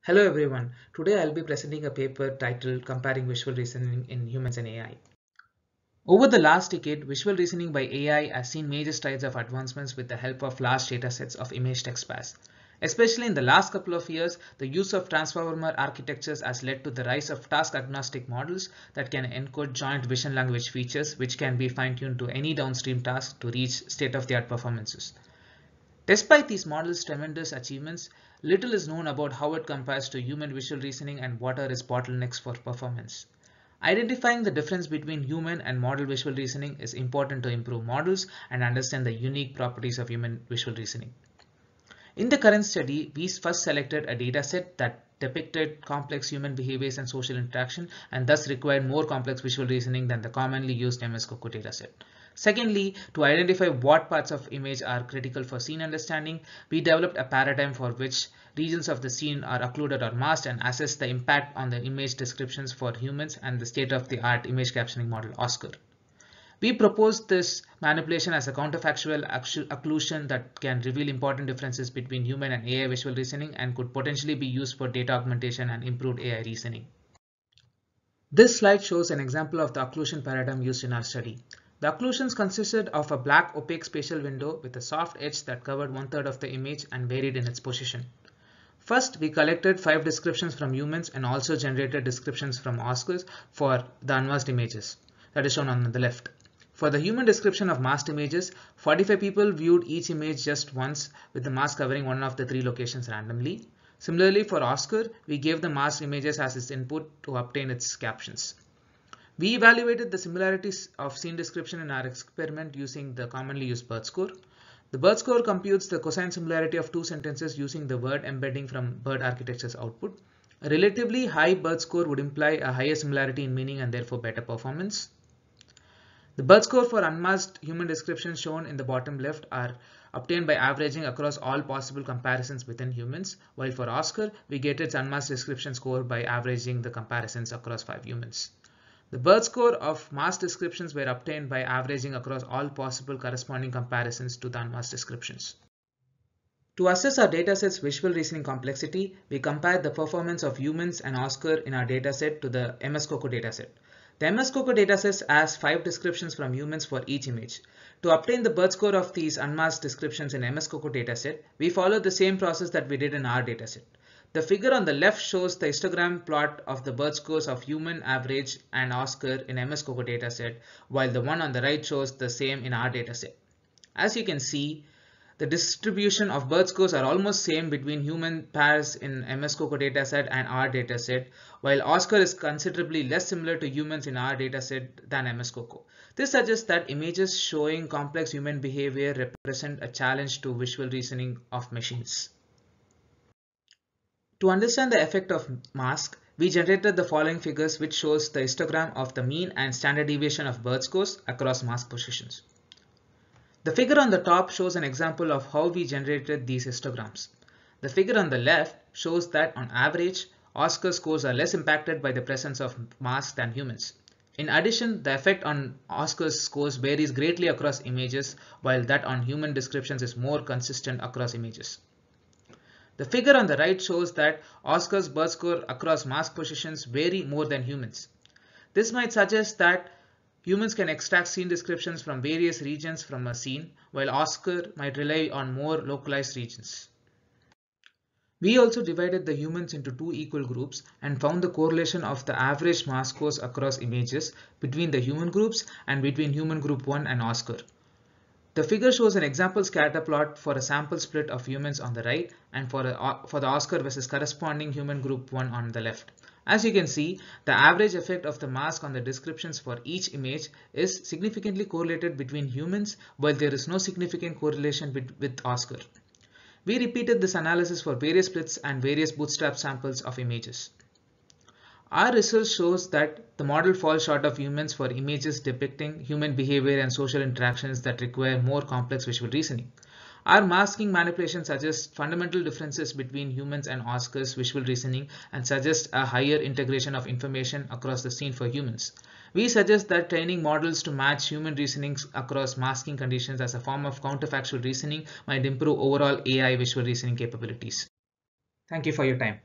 Hello everyone. Today I'll be presenting a paper titled Comparing Visual Reasoning in Humans and AI. Over the last decade, visual reasoning by AI has seen major strides of advancements with the help of large datasets of image text pairs. Especially in the last couple of years, the use of transformer architectures has led to the rise of task-agnostic models that can encode joint vision language features which can be fine-tuned to any downstream task to reach state-of-the-art performances. Despite these models' tremendous achievements, little is known about how it compares to human visual reasoning and what are its bottlenecks for performance. Identifying the difference between human and model visual reasoning is important to improve models and understand the unique properties of human visual reasoning. In the current study, we first selected a dataset that depicted complex human behaviors and social interaction and thus required more complex visual reasoning than the commonly used MS-COCO dataset. Secondly, to identify what parts of image are critical for scene understanding, we developed a paradigm for which regions of the scene are occluded or masked and assessed the impact on the image descriptions for humans and the state-of-the-art image captioning model OSCAR. We proposed this manipulation as a counterfactual occlusion that can reveal important differences between human and AI visual reasoning and could potentially be used for data augmentation and improved AI reasoning. This slide shows an example of the occlusion paradigm used in our study. The occlusions consisted of a black opaque spatial window with a soft edge that covered 1/3 of the image and varied in its position. First, we collected 5 descriptions from humans and also generated descriptions from OSCARs for the unmasked images, that is shown on the left. For the human description of masked images, 45 people viewed each image just once with the mask covering one of the 3 locations randomly. Similarly, for OSCAR, we gave the masked images as its input to obtain its captions. We evaluated the similarities of scene description in our experiment using the commonly used BERT score. The BERT score computes the cosine similarity of 2 sentences using the word embedding from BERT architecture's output. A relatively high BERT score would imply a higher similarity in meaning and therefore better performance. The BERT score for unmasked human descriptions shown in the bottom left are obtained by averaging across all possible comparisons within humans, while for OSCAR, we get its unmasked description score by averaging the comparisons across 5 humans. The BERT score of masked descriptions were obtained by averaging across all possible corresponding comparisons to the unmasked descriptions. To assess our dataset's visual reasoning complexity, we compared the performance of humans and OSCAR in our dataset to the MS-COCO dataset. The MS-COCO dataset has 5 descriptions from humans for each image. To obtain the BERT score of these unmasked descriptions in MS-COCO dataset, we followed the same process that we did in our dataset. The figure on the left shows the histogram plot of the BERT scores of human average and OSCAR in MS-COCO dataset, while the one on the right shows the same in our dataset. As you can see, the distribution of BERT scores are almost same between human pairs in MS-COCO dataset and our dataset, while OSCAR is considerably less similar to humans in our dataset than MS-COCO. This suggests that images showing complex human behavior represent a challenge to visual reasoning of machines. To understand the effect of mask, we generated the following figures which shows the histogram of the mean and standard deviation of BERT scores across mask positions. The figure on the top shows an example of how we generated these histograms. The figure on the left shows that on average, OSCAR scores are less impacted by the presence of masks than humans. In addition, the effect on OSCAR scores varies greatly across images, while that on human descriptions is more consistent across images. The figure on the right shows that OSCAR's BERT score across mask positions vary more than humans. This might suggest that humans can extract scene descriptions from various regions from a scene, while OSCAR might rely on more localized regions. We also divided the humans into 2 equal groups and found the correlation of the average mask scores across images between the human groups and between human group 1 and OSCAR. The figure shows an example scatter plot for a sample split of humans on the right and for the OSCAR versus corresponding human group 1 on the left. As you can see, the average effect of the mask on the descriptions for each image is significantly correlated between humans, while there is no significant correlation with OSCAR. We repeated this analysis for various splits and various bootstrap samples of images. Our research shows that the model falls short of humans for images depicting human behavior and social interactions that require more complex visual reasoning. Our masking manipulation suggests fundamental differences between humans and OSCAR's visual reasoning and suggests a higher integration of information across the scene for humans. We suggest that training models to match human reasonings across masking conditions as a form of counterfactual reasoning might improve overall AI visual reasoning capabilities. Thank you for your time.